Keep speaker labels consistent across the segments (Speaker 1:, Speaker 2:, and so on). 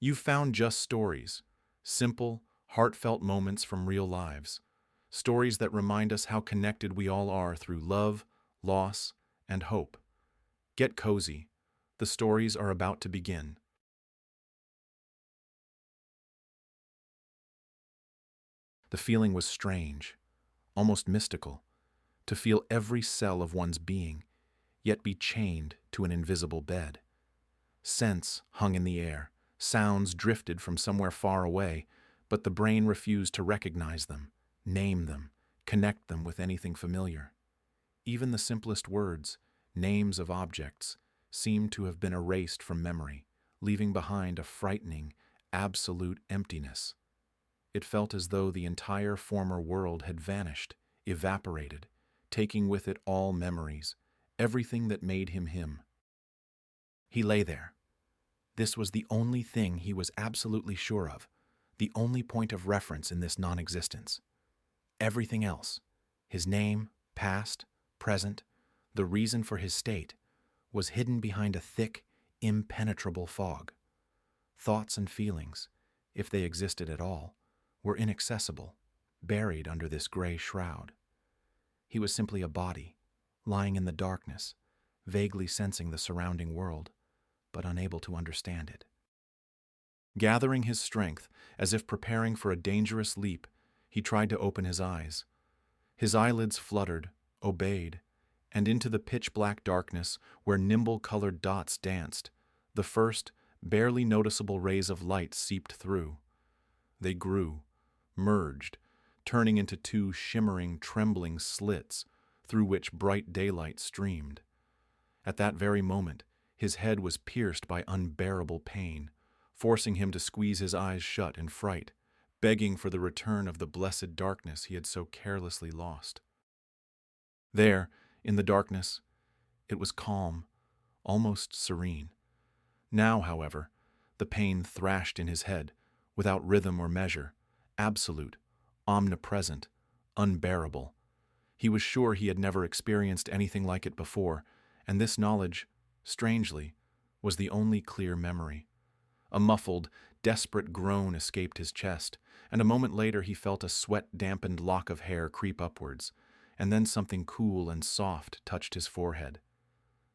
Speaker 1: You've found just stories, simple, heartfelt moments from real lives, stories that remind us how connected we all are through love, loss, and hope. Get cozy. The stories are about to begin. The feeling was strange, almost mystical, to feel every cell of one's being, yet be chained to an invisible bed. Scents hung in the air, sounds drifted from somewhere far away, but the brain refused to recognize them, name them, connect them with anything familiar. Even the simplest words, names of objects, seemed to have been erased from memory, leaving behind a frightening, absolute emptiness. It felt as though the entire former world had vanished, evaporated, taking with it all memories, everything that made him him. He lay there. This was the only thing he was absolutely sure of, the only point of reference in this non-existence. Everything else, his name, past, present, the reason for his state, was hidden behind a thick, impenetrable fog. Thoughts and feelings, if they existed at all, were inaccessible, buried under this gray shroud. He was simply a body, lying in the darkness, vaguely sensing the surrounding world, but unable to understand it. Gathering his strength, as if preparing for a dangerous leap, he tried to open his eyes. His eyelids fluttered, obeyed, and into the pitch-black darkness where nimble-colored dots danced, the first, barely noticeable rays of light seeped through. They grew, merged, turning into two shimmering, trembling slits through which bright daylight streamed. At that very moment, his head was pierced by unbearable pain, forcing him to squeeze his eyes shut in fright, begging for the return of the blessed darkness he had so carelessly lost. There, in the darkness, it was calm, almost serene. Now, however, the pain thrashed in his head, without rhythm or measure, absolute, omnipresent, unbearable. He was sure he had never experienced anything like it before, and this knowledge, strangely, was the only clear memory. A muffled, desperate groan escaped his chest, and a moment later he felt a sweat-dampened lock of hair creep upwards, and then something cool and soft touched his forehead.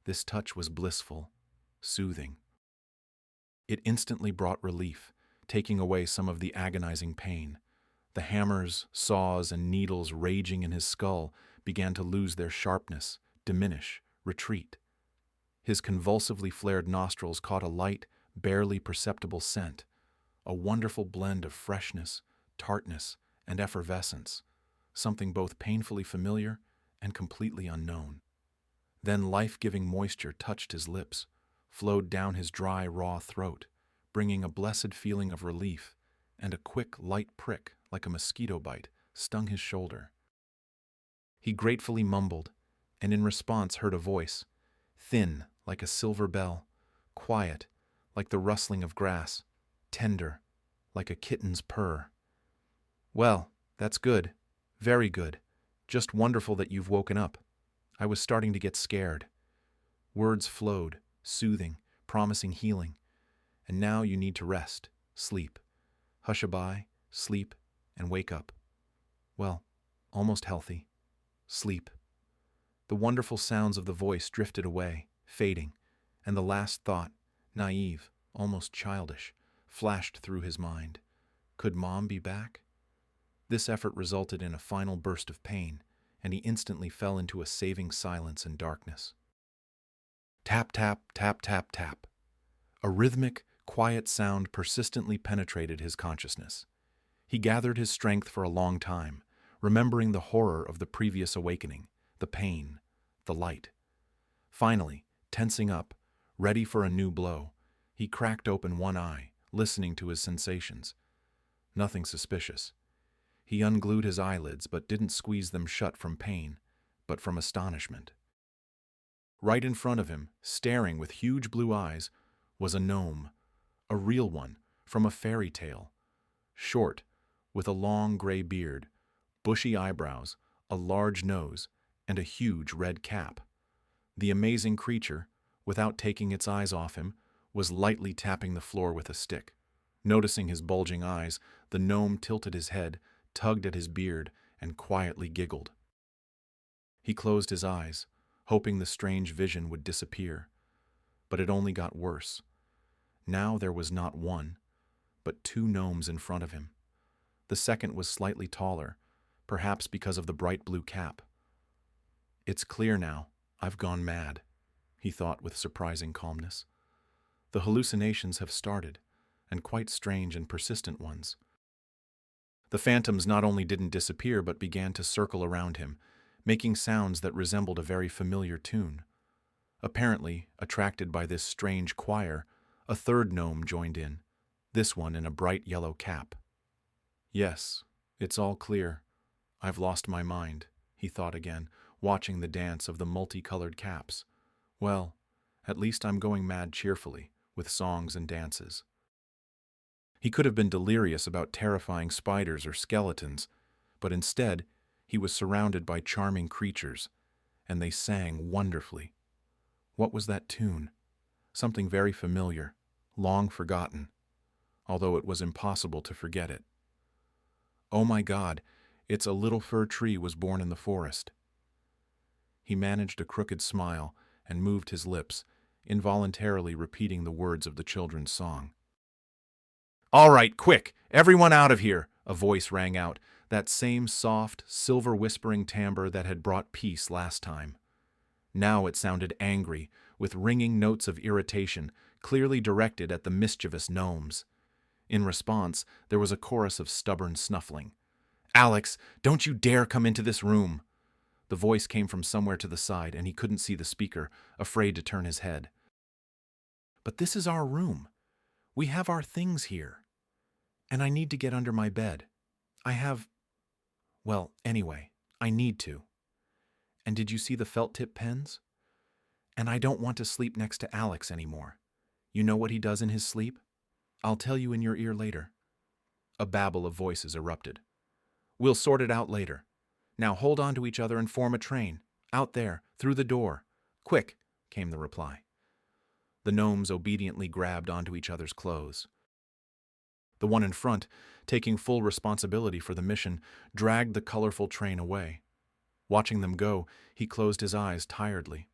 Speaker 1: This touch was blissful, soothing. It instantly brought relief, taking away some of the agonizing pain. The hammers, saws, and needles raging in his skull began to lose their sharpness, diminish, retreat. His convulsively flared nostrils caught a light, barely perceptible scent, a wonderful blend of freshness, tartness, and effervescence, something both painfully familiar and completely unknown. Then life-giving moisture touched his lips, flowed down his dry, raw throat, bringing a blessed feeling of relief, and a quick, light prick, like a mosquito bite, stung his shoulder. He gratefully mumbled, and in response heard a voice, thin like a silver bell, quiet like the rustling of grass, tender like a kitten's purr. "Well, that's good. Very good. Just wonderful that you've woken up. I was starting to get scared." Words flowed, soothing, promising healing. "And now you need to rest, sleep. Hush-a-bye, sleep, and wake up. Well, almost healthy. Sleep." The wonderful sounds of the voice drifted away, fading, and the last thought, naive, almost childish, flashed through his mind. Could Mom be back? This effort resulted in a final burst of pain, and he instantly fell into a saving silence and darkness. Tap, tap, tap, tap, tap. A rhythmic, quiet sound persistently penetrated his consciousness. He gathered his strength for a long time, remembering the horror of the previous awakening, the pain, the light. Finally, tensing up, ready for a new blow, he cracked open one eye, listening to his sensations. Nothing suspicious. He unglued his eyelids but didn't squeeze them shut from pain, but from astonishment. Right in front of him, staring with huge blue eyes, was a gnome, a real one, from a fairy tale. Short, with a long gray beard, bushy eyebrows, a large nose, and a huge red cap. The amazing creature, without taking its eyes off him, was lightly tapping the floor with a stick. Noticing his bulging eyes, the gnome tilted his head, tugged at his beard, and quietly giggled. He closed his eyes, hoping the strange vision would disappear, but it only got worse. Now there was not one, but two gnomes in front of him. The second was slightly taller, perhaps because of the bright blue cap. "It's clear now. I've gone mad," he thought with surprising calmness. "The hallucinations have started, and quite strange and persistent ones." The phantoms not only didn't disappear but began to circle around him, making sounds that resembled a very familiar tune. Apparently, attracted by this strange choir, a third gnome joined in, this one in a bright yellow cap. "Yes, it's all clear. I've lost my mind," he thought again, watching the dance of the multicolored caps. "Well, at least I'm going mad cheerfully, with songs and dances." He could have been delirious about terrifying spiders or skeletons, but instead, he was surrounded by charming creatures, and they sang wonderfully. What was that tune? Something very familiar, long forgotten, although it was impossible to forget it. "Oh my God, it's A Little Fir Tree Was Born in the Forest." He managed a crooked smile and moved his lips, involuntarily repeating the words of the children's song. "All right, quick, everyone out of here," a voice rang out, that same soft, silver-whispering timbre that had brought peace last time. Now it sounded angry, with ringing notes of irritation, clearly directed at the mischievous gnomes. In response, there was a chorus of stubborn snuffling. "Alex, don't you dare come into this room!" The voice came from somewhere to the side, and he couldn't see the speaker, afraid to turn his head. "But this is our room. We have our things here. And I need to get under my bed. Well, anyway, I need to. And did you see the felt-tip pens? And I don't want to sleep next to Alex anymore. You know what he does in his sleep? I'll tell you in your ear later." A babble of voices erupted. "We'll sort it out later. Now hold on to each other and form a train. Out there, through the door. Quick," came the reply. The gnomes obediently grabbed onto each other's clothes. The one in front, taking full responsibility for the mission, dragged the colorful train away. Watching them go, he closed his eyes tiredly.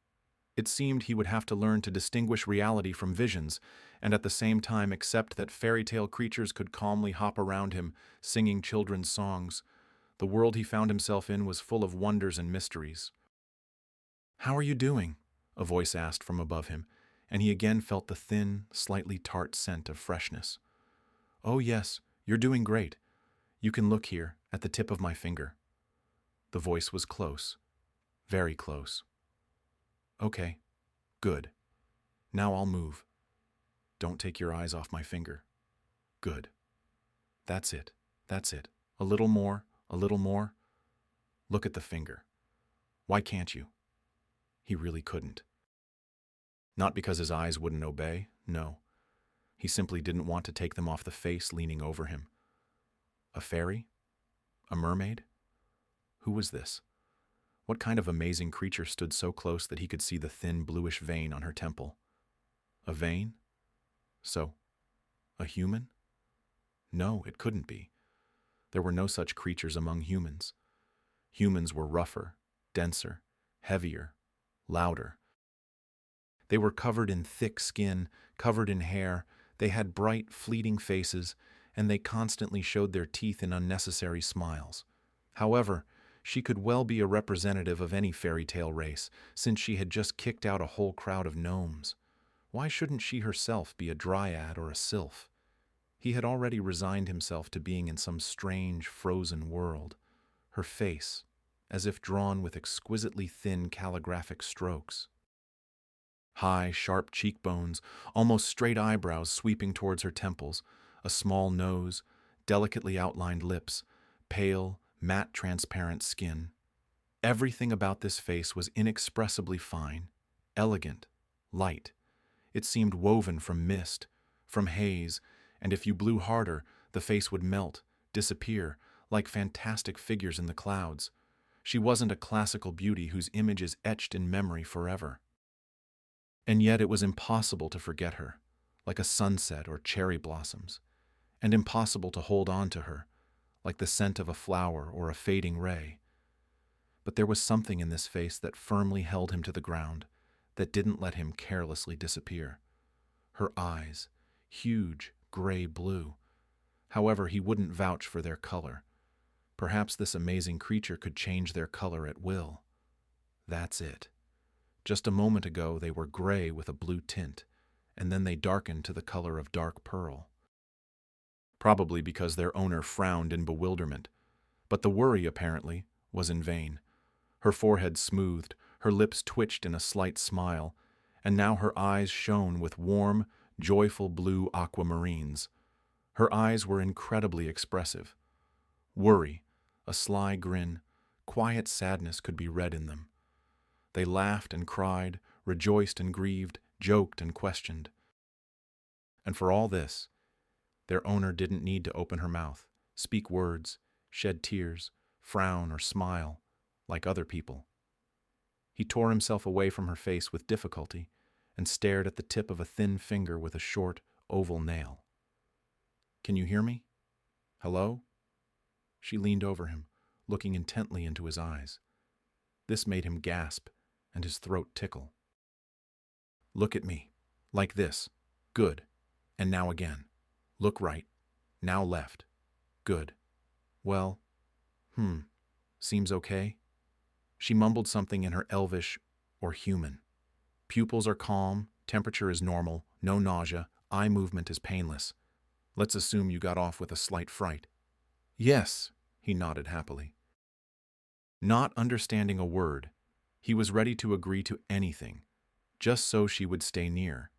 Speaker 1: It seemed he would have to learn to distinguish reality from visions, and at the same time accept that fairy tale creatures could calmly hop around him, singing children's songs. The world he found himself in was full of wonders and mysteries. "How are you doing?" a voice asked from above him, and he again felt the thin, slightly tart scent of freshness. "Oh yes, you're doing great. You can look here, at the tip of my finger." The voice was close, very close. "Okay, good. Now I'll move. Don't take your eyes off my finger. Good. That's it, that's it. A little more, a little more. Look at the finger. Why can't you?" He really couldn't. Not because his eyes wouldn't obey, no. He simply didn't want to take them off the face leaning over him. A fairy? A mermaid? Who was this? What kind of amazing creature stood so close that he could see the thin bluish vein on her temple? A vein? So, a human? No, it couldn't be. There were no such creatures among humans. Humans were rougher, denser, heavier, louder. They were covered in thick skin, covered in hair, they had bright, fleeting faces, and they constantly showed their teeth in unnecessary smiles. However, she could well be a representative of any fairy tale race, since she had just kicked out a whole crowd of gnomes. Why shouldn't she herself be a dryad or a sylph? He had already resigned himself to being in some strange, frozen world. Her face, as if drawn with exquisitely thin calligraphic strokes. High, sharp cheekbones, almost straight eyebrows sweeping towards her temples, a small nose, delicately outlined lips, pale, matte transparent skin. Everything about this face was inexpressibly fine, elegant, light. It seemed woven from mist, from haze, and if you blew harder, the face would melt, disappear, like fantastic figures in the clouds. She wasn't a classical beauty whose image is etched in memory forever. And yet it was impossible to forget her, like a sunset or cherry blossoms. and impossible to hold on to her, like the scent of a flower or a fading ray. But there was something in this face that firmly held him to the ground, that didn't let him carelessly disappear. Her eyes, huge, gray-blue. However, he wouldn't vouch for their color. Perhaps this amazing creature could change their color at will. That's it. Just a moment ago they were gray with a blue tint, and then they darkened to the color of dark pearl. Probably because their owner frowned in bewilderment, but the worry, apparently, was in vain. Her forehead smoothed, her lips twitched in a slight smile, and now her eyes shone with warm, joyful blue aquamarines. Her eyes were incredibly expressive. Worry, a sly grin, quiet sadness could be read in them. They laughed and cried, rejoiced and grieved, joked and questioned. And for all this, their owner didn't need to open her mouth, speak words, shed tears, frown or smile, like other people. He tore himself away from her face with difficulty and stared at the tip of a thin finger with a short, oval nail. "Can you hear me? Hello?" She leaned over him, looking intently into his eyes. This made him gasp and his throat tickle. "Look at me. Like this. Good. And now again. Look right. Now left. Good. Well, seems okay." She mumbled something in her elvish or human. "Pupils are calm, temperature is normal, no nausea, eye movement is painless. Let's assume you got off with a slight fright." "Yes," he nodded happily. Not understanding a word, he was ready to agree to anything, just so she would stay near.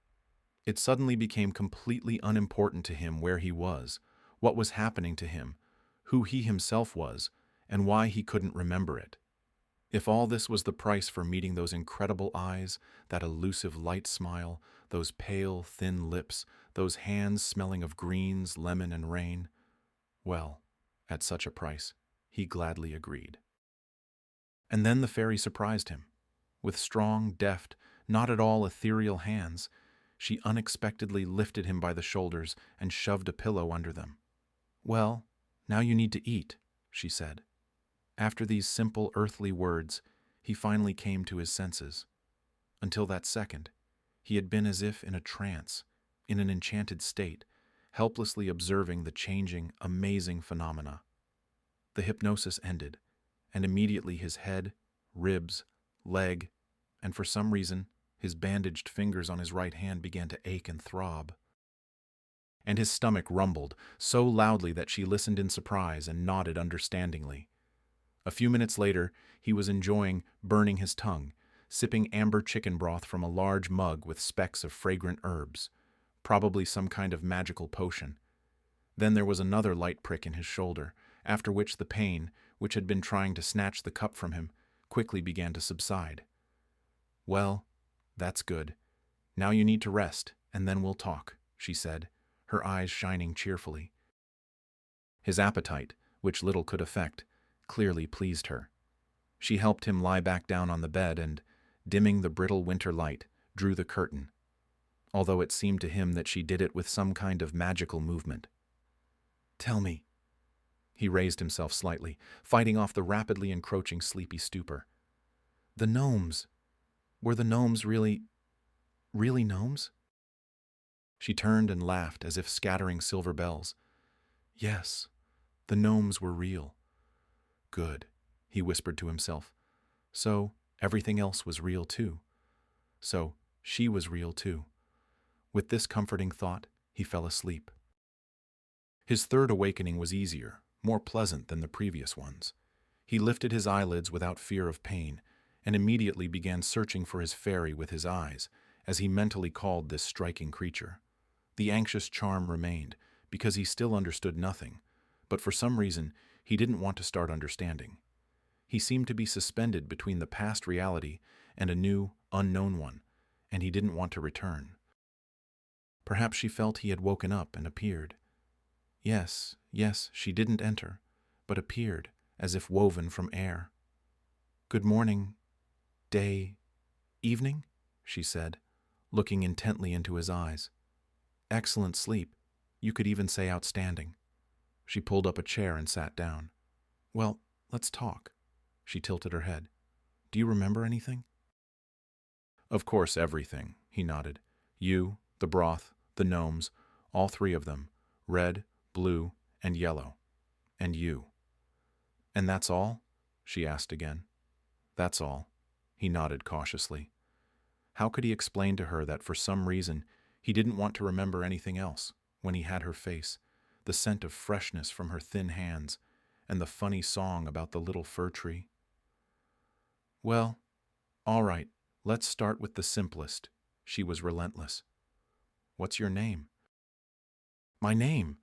Speaker 1: It suddenly became completely unimportant to him where he was, what was happening to him, who he himself was, and why he couldn't remember it. If all this was the price for meeting those incredible eyes, that elusive light smile, those pale, thin lips, those hands smelling of greens, lemon, and rain, well, at such a price, he gladly agreed. And then the fairy surprised him. With strong, deft, not at all ethereal hands, she unexpectedly lifted him by the shoulders and shoved a pillow under them. "Well, now you need to eat," she said. After these simple earthly words, he finally came to his senses. Until that second, he had been as if in a trance, in an enchanted state, helplessly observing the changing, amazing phenomena. The hypnosis ended, and immediately his head, ribs, leg, and for some reason, his bandaged fingers on his right hand began to ache and throb. And his stomach rumbled so loudly that she listened in surprise and nodded understandingly. A few minutes later, he was enjoying burning his tongue, sipping amber chicken broth from a large mug with specks of fragrant herbs, probably some kind of magical potion. Then there was another light prick in his shoulder, after which the pain, which had been trying to snatch the cup from him, quickly began to subside. "Well, that's good. Now you need to rest, and then we'll talk," she said, her eyes shining cheerfully. His appetite, which little could affect, clearly pleased her. She helped him lie back down on the bed and, dimming the brittle winter light, drew the curtain, although it seemed to him that she did it with some kind of magical movement. "Tell me." He raised himself slightly, fighting off the rapidly encroaching sleepy stupor. "The gnomes. Were the gnomes really gnomes?" She turned and laughed as if scattering silver bells. "Yes, the gnomes were real." "Good," he whispered to himself. So everything else was real too. So she was real too. With this comforting thought, he fell asleep. His third awakening was easier, more pleasant than the previous ones. He lifted his eyelids without fear of pain, and immediately began searching for his fairy with his eyes, as he mentally called this striking creature. The anxious charm remained, because he still understood nothing, but for some reason he didn't want to start understanding. He seemed to be suspended between the past reality and a new, unknown one, and he didn't want to return. Perhaps she felt he had woken up and appeared. Yes, she didn't enter, but appeared, as if woven from air. "Good morning, day, evening?" she said, looking intently into his eyes. "Excellent sleep. You could even say outstanding. She pulled up a chair and sat down. Well, let's talk. She tilted her head. Do you remember anything? Of course, everything, he nodded. You, the broth, the gnomes, all three of them, red, blue, and yellow. And you. And that's all? She asked again. That's all. He nodded cautiously. How could he explain to her that for some reason he didn't want to remember anything else when he had her face, the scent of freshness from her thin hands, and the funny song about the little fir tree? Well, all right, let's start with the simplest. She was relentless. What's your name? My name?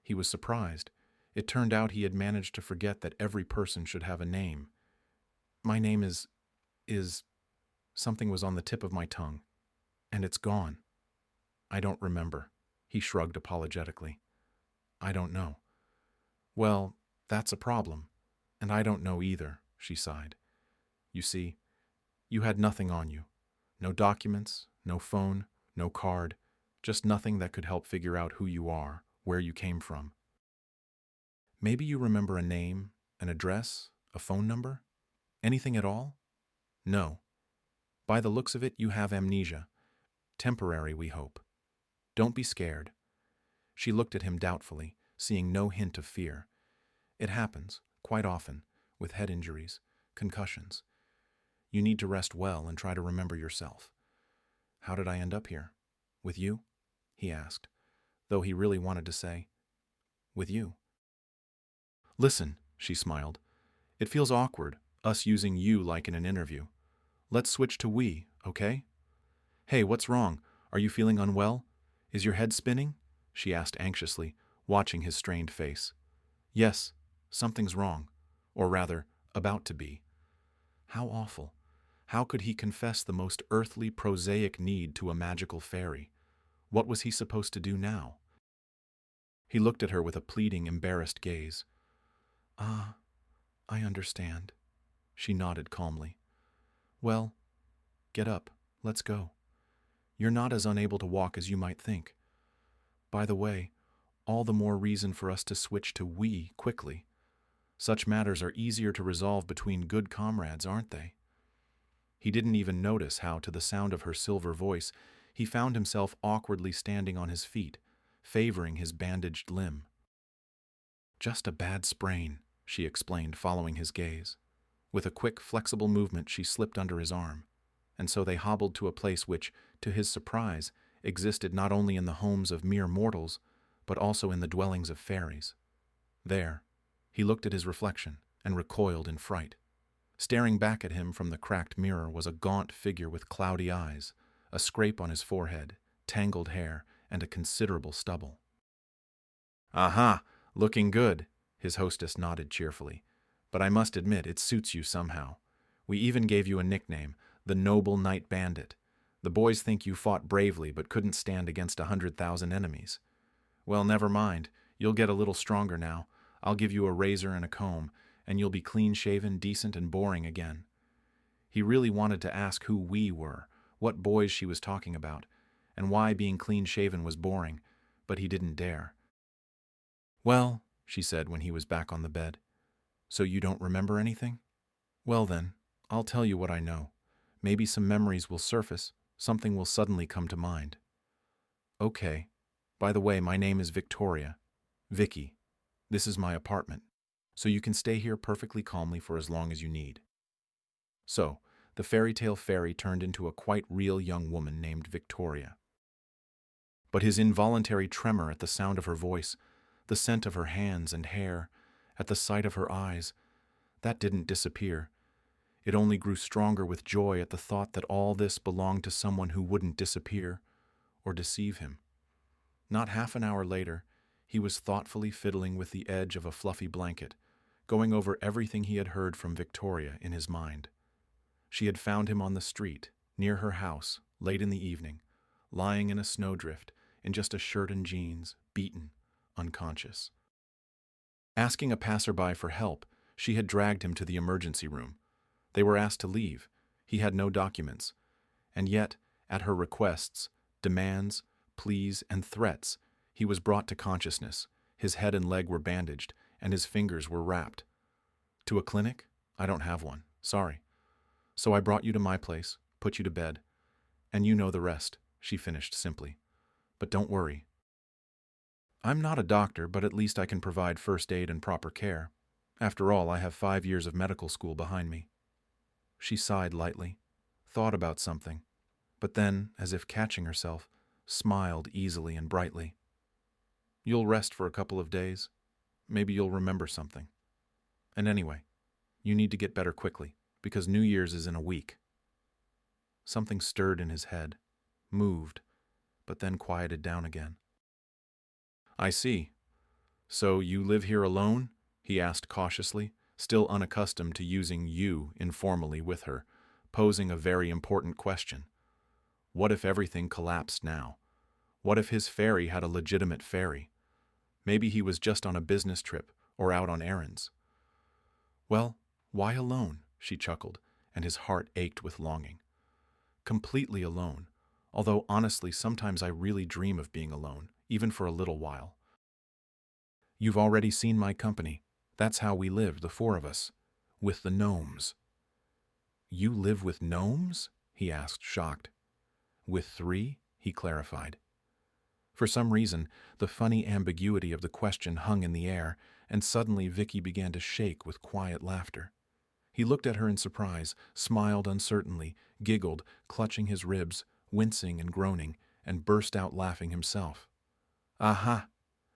Speaker 1: He was surprised. It turned out he had managed to forget that every person should have a name. My name is... Something was on the tip of my tongue, and it's gone. I don't remember. He shrugged apologetically. I don't know. Well, that's a problem, and I don't know either, she sighed. You see, you had nothing on you. No documents, no phone, no card, just nothing that could help figure out who you are, where you came from. Maybe you remember a name, an address, a phone number? Anything at all? No. By the looks of it, you have amnesia. Temporary, we hope. Don't be scared. She looked at him doubtfully, seeing no hint of fear. It happens, quite often, with head injuries, concussions. You need to rest well and try to remember yourself. How did I end up here? With you? He asked, though he really wanted to say, with you. Listen, she smiled. It feels awkward, us using you like in an interview. Let's switch to we, okay? Hey, what's wrong? Are you feeling unwell? Is your head spinning? She asked anxiously, watching his strained face. Yes, something's wrong. Or rather, about to be. How awful. How could he confess the most earthly, prosaic need to a magical fairy? What was he supposed to do now? He looked at her with a pleading, embarrassed gaze. Ah, I understand. She nodded calmly. Well, get up. Let's go. You're not as unable to walk as you might think. By the way, all the more reason for us to switch to we quickly. Such matters are easier to resolve between good comrades, aren't they? He didn't even notice how, to the sound of her silver voice, he found himself awkwardly standing on his feet, favoring his bandaged limb. Just a bad sprain, she explained, following his gaze. With a quick, flexible movement, she slipped under his arm, and so they hobbled to a place which, to his surprise, existed not only in the homes of mere mortals, but also in the dwellings of fairies. There, he looked at his reflection and recoiled in fright. Staring back at him from the cracked mirror was a gaunt figure with cloudy eyes, a scrape on his forehead, tangled hair, and a considerable stubble. Aha, looking good, his hostess nodded cheerfully. But I must admit, it suits you somehow. We even gave you a nickname, the Noble Knight Bandit. The boys think you fought bravely but couldn't stand against 100,000 enemies. Well, never mind. You'll get a little stronger now. I'll give you a razor and a comb, and you'll be clean-shaven, decent, and boring again. He really wanted to ask who we were, what boys she was talking about, and why being clean-shaven was boring, but he didn't dare. Well, she said when he was back on the bed, so you don't remember anything? Well then, I'll tell you what I know. Maybe some memories will surface, something will suddenly come to mind. Okay. By the way, my name is Victoria. Vicky. This is my apartment, so you can stay here perfectly calmly for as long as you need. So, the fairy tale fairy turned into a quite real young woman named Victoria. But his involuntary tremor at the sound of her voice, the scent of her hands and hair, at the sight of her eyes, that didn't disappear. It only grew stronger with joy at the thought that all this belonged to someone who wouldn't disappear or deceive him. Not half an hour later, he was thoughtfully fiddling with the edge of a fluffy blanket, going over everything he had heard from Victoria in his mind. She had found him on the street, near her house, late in the evening, lying in a snowdrift, in just a shirt and jeans, beaten, unconscious. Asking a passerby for help, she had dragged him to the emergency room. They were asked to leave. He had no documents. And yet, at her requests, demands, pleas, and threats, He was brought to consciousness. His head and leg were bandaged, and his fingers were wrapped. To a clinic? I don't have one. Sorry. So I brought you to my place, put you to bed. And you know the rest, she finished simply. But don't worry. I'm not a doctor, but at least I can provide first aid and proper care. After all, I have 5 years of medical school behind me. She sighed lightly, thought about something, but then, as if catching herself, smiled easily and brightly. You'll rest for a couple of days. Maybe you'll remember something. And anyway, you need to get better quickly, because New Year's is in a week. Something stirred in his head, moved, but then quieted down again. I see. So you live here alone? He asked cautiously, still unaccustomed to using you informally with her, posing a very important question. What if everything collapsed now? What if his fairy had a legitimate fairy? Maybe he was just on a business trip or out on errands. Well, why alone? She chuckled, and his heart ached with longing. Completely alone, although honestly sometimes I really dream of being alone, even for a little while. You've already seen my company. That's how we live, the 4 of us, with the gnomes. You live with gnomes? He asked, shocked. With 3? He clarified. For some reason, the funny ambiguity of the question hung in the air, and suddenly Vicky began to shake with quiet laughter. He looked at her in surprise, smiled uncertainly, giggled, clutching his ribs, wincing and groaning, and burst out laughing himself. Aha!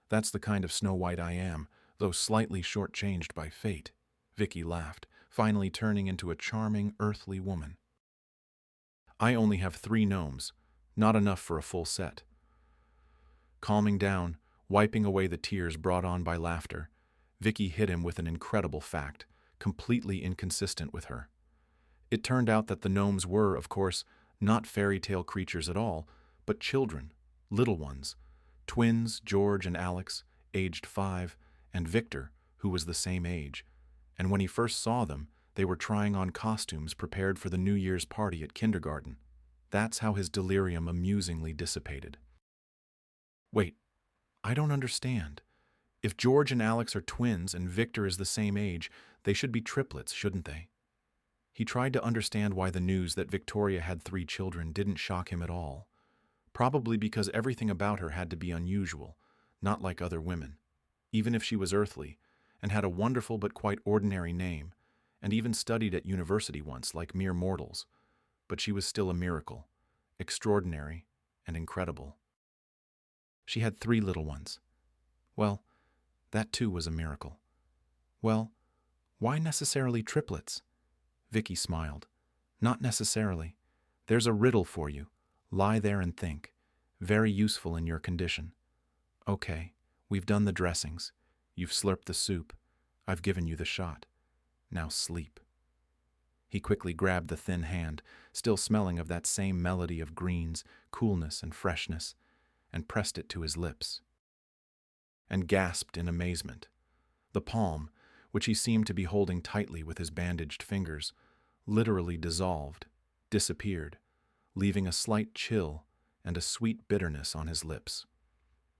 Speaker 1: That's the kind of Snow White I am, though slightly short-changed by fate, Vicky laughed, finally turning into a charming, earthly woman. I only have 3 gnomes, not enough for a full set. Calming down, wiping away the tears brought on by laughter, Vicky hit him with an incredible fact, completely inconsistent with her. It turned out that the gnomes were, of course, not fairy tale creatures at all, but children, little ones, twins George and Alex, aged 5, and Victor, who was the same age. And when he first saw them, they were trying on costumes prepared for the New Year's party at kindergarten. That's how his delirium amusingly dissipated. Wait, I don't understand. If George and Alex are twins and Victor is the same age, they should be triplets, shouldn't they? He tried to understand why the news that Victoria had 3 children didn't shock him at all. Probably because everything about her had to be unusual, not like other women. Even if she was earthly, and had a wonderful but quite ordinary name, and even studied at university once like mere mortals. But she was still a miracle, extraordinary and incredible. She had 3 little ones. Well, that too was a miracle. Well, why necessarily triplets? Vicky smiled. Not necessarily. There's a riddle for you. Lie there and think. Very useful in your condition. Okay, we've done the dressings. You've slurped the soup. I've given you the shot. Now sleep. He quickly grabbed the thin hand, still smelling of that same melody of greens, coolness and freshness, and pressed it to his lips. And gasped in amazement. The palm, which he seemed to be holding tightly with his bandaged fingers, literally dissolved, disappeared, leaving a slight chill and a sweet bitterness on his lips.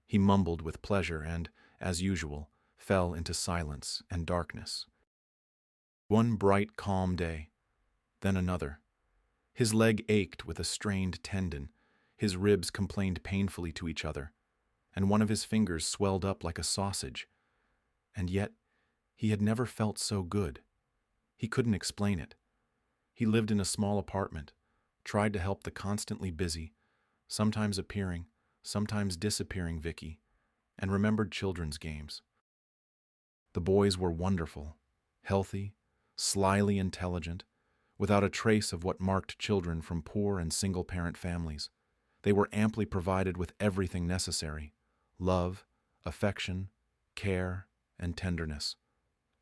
Speaker 1: He mumbled with pleasure and, as usual, fell into silence and darkness. One bright, calm day, then another. His leg ached with a strained tendon, his ribs complained painfully to each other, and one of his fingers swelled up like a sausage. And yet, he had never felt so good. He couldn't explain it. He lived in a small apartment, tried to help the constantly busy, sometimes appearing, sometimes disappearing Vicky, and remembered children's games. The boys were wonderful, healthy, slyly intelligent, without a trace of what marked children from poor and single-parent families. They were amply provided with everything necessary: love, affection, care, and tenderness.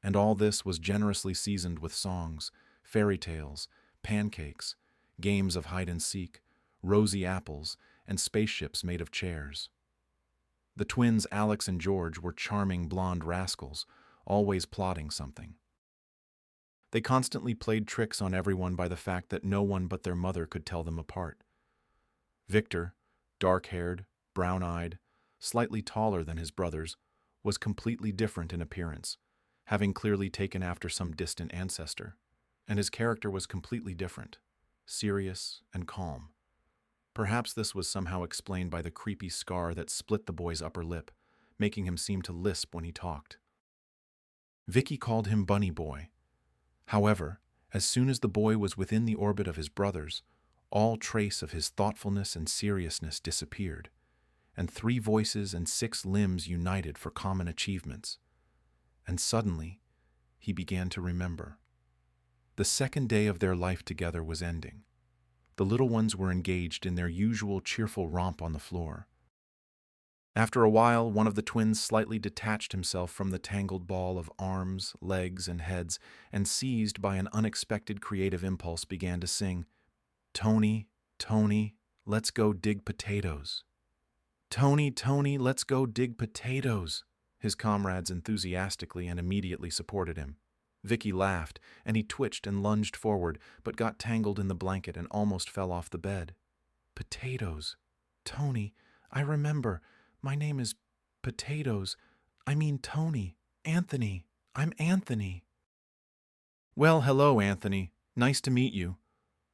Speaker 1: And all this was generously seasoned with songs, fairy tales, pancakes, games of hide-and-seek, rosy apples, and spaceships made of chairs. The twins Alex and George were charming blonde rascals, always plotting something. They constantly played tricks on everyone by the fact that no one but their mother could tell them apart. Victor, dark-haired, brown-eyed, slightly taller than his brothers, was completely different in appearance, having clearly taken after some distant ancestor. And his character was completely different, serious and calm. Perhaps this was somehow explained by the creepy scar that split the boy's upper lip, making him seem to lisp when he talked. Vicky called him Bunny Boy. However, as soon as the boy was within the orbit of his brothers, all trace of his thoughtfulness and seriousness disappeared, and 3 voices and 6 limbs united for common achievements. And suddenly, he began to remember. The second day of their life together was ending. The little ones were engaged in their usual cheerful romp on the floor. After a while, one of the twins slightly detached himself from the tangled ball of arms, legs, and heads, and seized by an unexpected creative impulse began to sing, "Tony, Tony, let's go dig potatoes. Tony, Tony, let's go dig potatoes." His comrades enthusiastically and immediately supported him. Vicky laughed, and he twitched and lunged forward, but got tangled in the blanket and almost fell off the bed. "Potatoes. Tony, I remember. My name is Potatoes. I mean Tony. Anthony. I'm Anthony." "Well, hello, Anthony. Nice to meet you."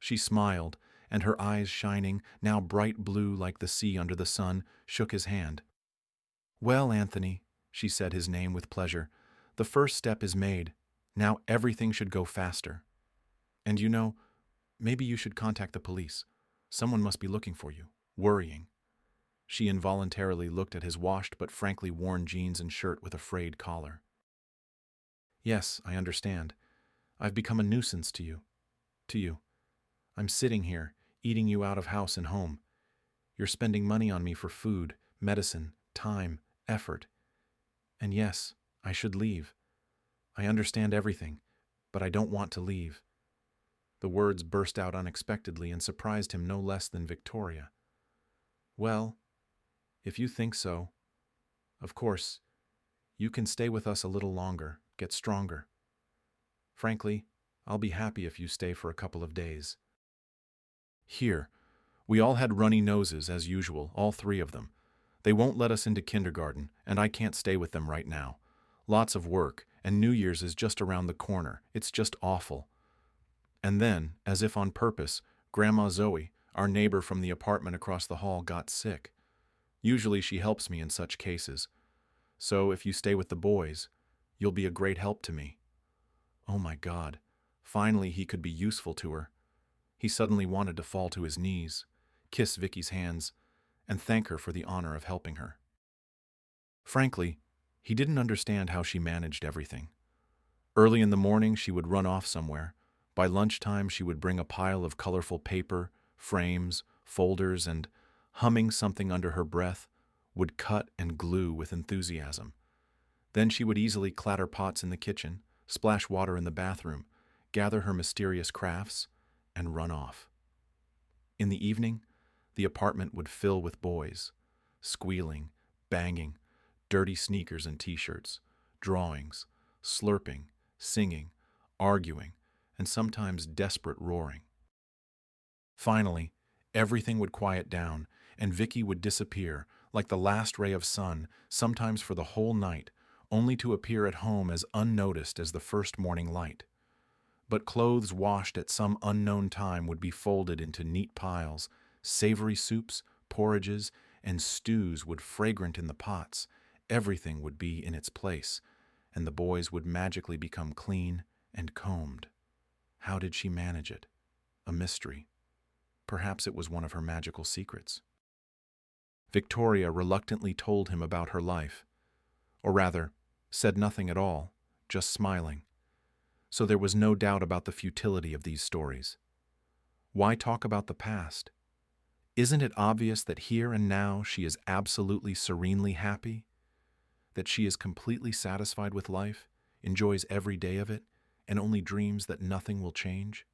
Speaker 1: She smiled, and her eyes shining, now bright blue like the sea under the sun, shook his hand. "Well, Anthony," she said his name with pleasure, "the first step is made. Now everything should go faster. And you know, maybe you should contact the police. Someone must be looking for you, worrying." She involuntarily looked at his washed but frankly worn jeans and shirt with a frayed collar. "Yes, I understand. I've become a nuisance to you. To you. I'm sitting here, eating you out of house and home. You're spending money on me for food, medicine, time, effort. And yes, I should leave. I understand everything, but I don't want to leave." The words burst out unexpectedly and surprised him no less than Victoria. "Well, if you think so, of course, you can stay with us a little longer, get stronger. Frankly, I'll be happy if you stay for a couple of days." Here, we all had runny noses as usual, all 3 of them. They won't let us into kindergarten, and I can't stay with them right now. Lots of work, and New Year's is just around the corner. It's just awful. And then, as if on purpose, Grandma Zoe, our neighbor from the apartment across the hall, got sick. Usually she helps me in such cases. So if you stay with the boys, you'll be a great help to me. Oh my God, finally he could be useful to her. He suddenly wanted to fall to his knees, kiss Vicky's hands, and thank her for the honor of helping her. Frankly, he didn't understand how she managed everything. Early in the morning, she would run off somewhere. By lunchtime, she would bring a pile of colorful paper, frames, folders, and, humming something under her breath, would cut and glue with enthusiasm. Then she would easily clatter pots in the kitchen, splash water in the bathroom, gather her mysterious crafts, and run off. In the evening, the apartment would fill with boys, squealing, banging, dirty sneakers and t-shirts, drawings, slurping, singing, arguing, and sometimes desperate roaring. Finally, everything would quiet down, and Vicky would disappear, like the last ray of sun, sometimes for the whole night, only to appear at home as unnoticed as the first morning light. But clothes washed at some unknown time would be folded into neat piles, savory soups, porridges, and stews would fragrant in the pots, everything would be in its place, and the boys would magically become clean and combed. How did she manage it? A mystery. Perhaps it was one of her magical secrets. Victoria reluctantly told him about her life, or rather, said nothing at all, just smiling. So there was no doubt about the futility of these stories. Why talk about the past? Isn't it obvious that here and now she is absolutely serenely happy? That she is completely satisfied with life, enjoys every day of it, and only dreams that nothing will change?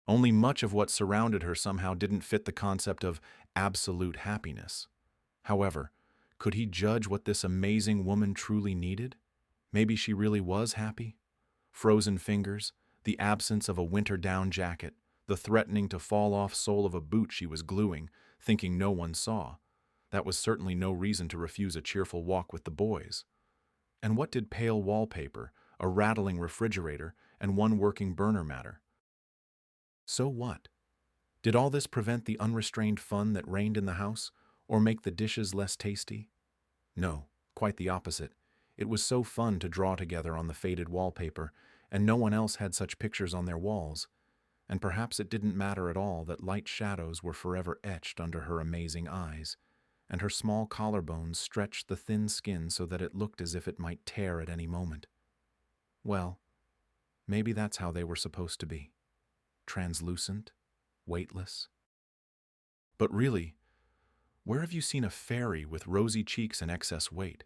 Speaker 1: Only much of what surrounded her somehow didn't fit the concept of absolute happiness. However, could he judge what this amazing woman truly needed? Maybe she really was happy? Frozen fingers, the absence of a winter down jacket, the threatening to fall off sole of a boot she was gluing, thinking no one saw, That was certainly no reason to refuse a cheerful walk with the boys. And what did pale wallpaper, a rattling refrigerator, and one working burner matter? So what? Did all this prevent the unrestrained fun that reigned in the house, or make the dishes less tasty? No, quite the opposite. It was so fun to draw together on the faded wallpaper, and no one else had such pictures on their walls. And perhaps it didn't matter at all that light shadows were forever etched under her amazing eyes, and her small collarbones stretched the thin skin so that it looked as if it might tear at any moment. Well, maybe that's how they were supposed to be. Translucent, weightless. But really, where have you seen a fairy with rosy cheeks and excess weight?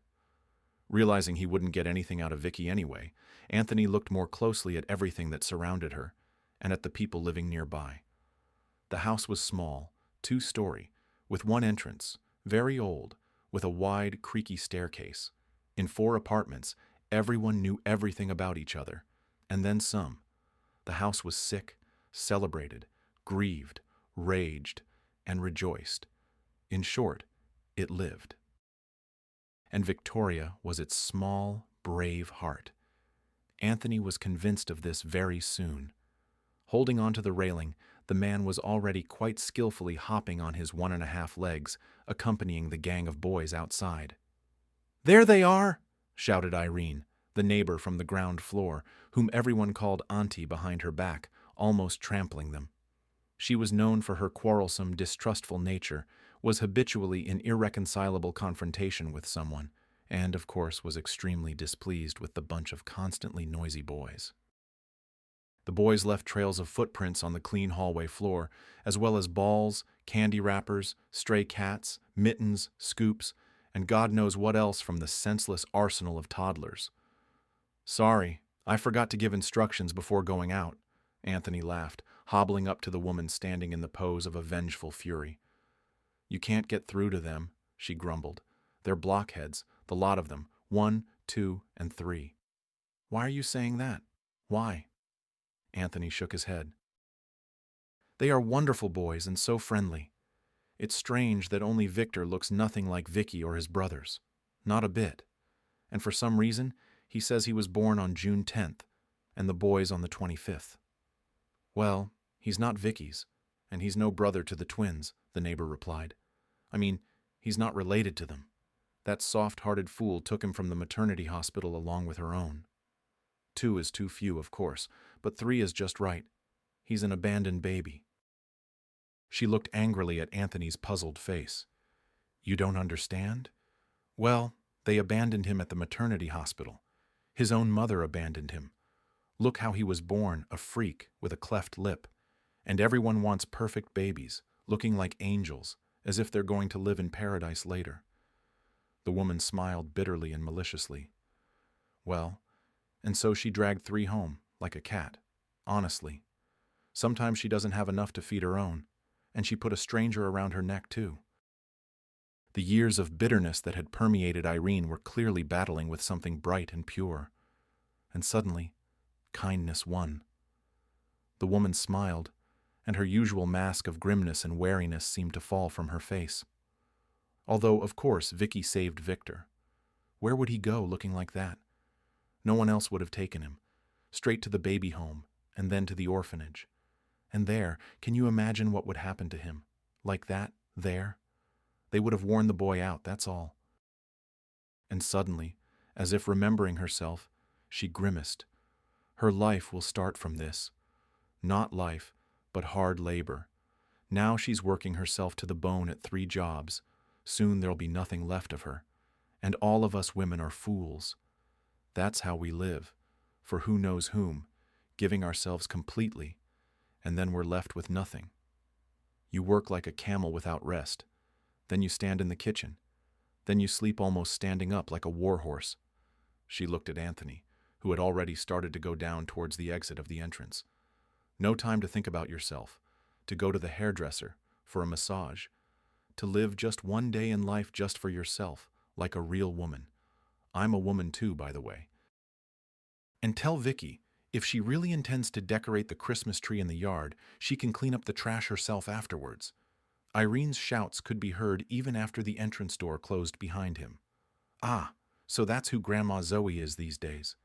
Speaker 1: Realizing he wouldn't get anything out of Vicky anyway, Anthony looked more closely at everything that surrounded her, and at the people living nearby. The house was small, 2-story, with one entrance, very old, with a wide, creaky staircase. In 4 apartments, everyone knew everything about each other, and then some. The house was sick, celebrated, grieved, raged, and rejoiced. In short, it lived. And Victoria was its small, brave heart. Anthony was convinced of this very soon. Holding onto the railing, the man was already quite skillfully hopping on his 1.5 legs, accompanying the gang of boys outside. "There they are!" shouted Irene, the neighbor from the ground floor, whom everyone called Auntie behind her back, almost trampling them. She was known for her quarrelsome, distrustful nature, was habitually in irreconcilable confrontation with someone, and, of course, was extremely displeased with the bunch of constantly noisy boys. The boys left trails of footprints on the clean hallway floor, as well as balls, candy wrappers, stray cats, mittens, scoops, and God knows what else from the senseless arsenal of toddlers. "Sorry, I forgot to give instructions before going out," Anthony laughed, hobbling up to the woman standing in the pose of a vengeful fury. "You can't get through to them," she grumbled. "They're blockheads, the lot of them, 1, 2, and 3. "Why are you saying that? Why?" Anthony shook his head. "They are wonderful boys and so friendly. It's strange that only Victor looks nothing like Vicky or his brothers. Not a bit. And for some reason, he says he was born on June 10th, and the boys on the 25th. "Well, he's not Vicky's, and he's no brother to the twins," the neighbor replied. "I mean, he's not related to them. That soft-hearted fool took him from the maternity hospital along with her own. 2 is too few, of course, but 3 is just right. He's an abandoned baby." She looked angrily at Anthony's puzzled face. "You don't understand? Well, they abandoned him at the maternity hospital. His own mother abandoned him. Look how he was born, a freak with a cleft lip. And everyone wants perfect babies, looking like angels, as if they're going to live in paradise later." The woman smiled bitterly and maliciously. "Well, and so she dragged 3 home, like a cat. Honestly. Sometimes she doesn't have enough to feed her own, and she put a stranger around her neck, too." The years of bitterness that had permeated Irene were clearly battling with something bright and pure. And suddenly, kindness won. The woman smiled, and her usual mask of grimness and wariness seemed to fall from her face. Although, of course, Vicky saved Victor. Where would he go looking like that? No one else would have taken him. Straight to the baby home, and then to the orphanage. And there, can you imagine what would happen to him? Like that, there? They would have worn the boy out, that's all. And suddenly, as if remembering herself, she grimaced. Her life will start from this. Not life, but hard labor. Now she's working herself to the bone at 3 jobs. Soon there'll be nothing left of her. And all of us women are fools. That's how we live, for who knows whom, giving ourselves completely, and then we're left with nothing. You work like a camel without rest. Then you stand in the kitchen. Then you sleep almost standing up like a warhorse." She looked at Anthony, who had already started to go down towards the exit of the entrance. "No time to think about yourself, to go to the hairdresser, for a massage, to live just one day in life just for yourself, like a real woman. I'm a woman too, by the way. And tell Vicky, if she really intends to decorate the Christmas tree in the yard, she can clean up the trash herself afterwards. Irene's shouts could be heard even after the entrance door closed behind him. Ah, so that's who Grandma Zoe is these days.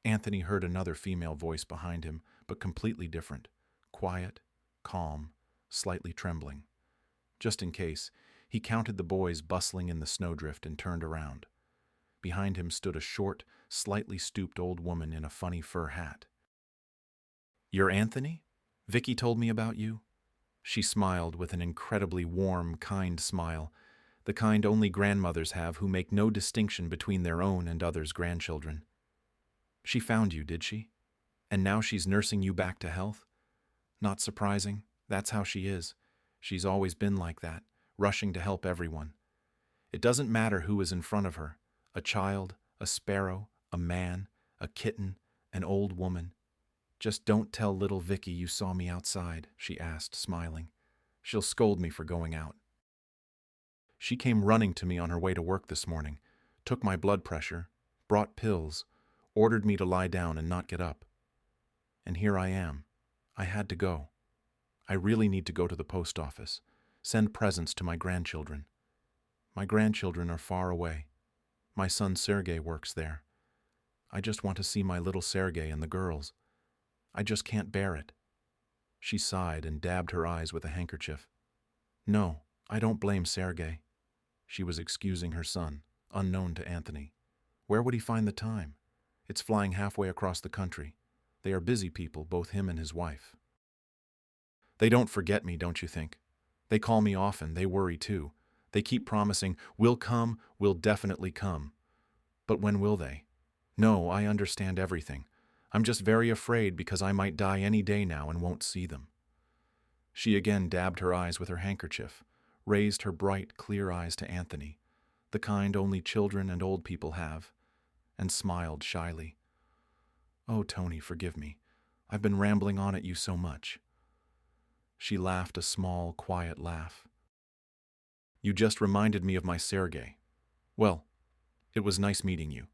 Speaker 1: Anthony heard another female voice behind him, but completely different. Quiet, calm, slightly trembling. Just in case, he counted the boys bustling in the snowdrift and turned around. Behind him stood a short, slightly stooped old woman in a funny fur hat. "You're Anthony? Vicky told me about you." She smiled with an incredibly warm, kind smile, the kind only grandmothers have who make no distinction between their own and others' grandchildren. "She found you, did she? And now she's nursing you back to health?" "Not surprising. That's how she is. She's always been like that, rushing to help everyone. It doesn't matter who is in front of her, a child, a sparrow, a man, a kitten, an old woman. Just don't tell little Vicky you saw me outside," she asked, smiling. "She'll scold me for going out." She came running to me on her way to work this morning, took my blood pressure, brought pills, ordered me to lie down and not get up. And here I am. I had to go. I really need to go to the post office, send presents to my grandchildren. My grandchildren are far away. My son Sergei works there. I just want to see my little Sergei and the girls. I just can't bear it. She sighed and dabbed her eyes with a handkerchief. "No, I don't blame Sergei." She was excusing her son, unknown to Anthony. Where would he find the time? It's flying halfway across the country. They are busy people, both him and his wife. They don't forget me, don't you think? They call me often, they worry too. They keep promising, "We'll come, we'll definitely come." But when will they? No, I understand everything. I'm just very afraid because I might die any day now and won't see them. She again dabbed her eyes with her handkerchief, raised her bright, clear eyes to Anthony, the kind only children and old people have, and smiled shyly. "Oh, Tony, forgive me. I've been rambling on at you so much." She laughed a small, quiet laugh. "You just reminded me of my Sergei. Well, it was nice meeting you.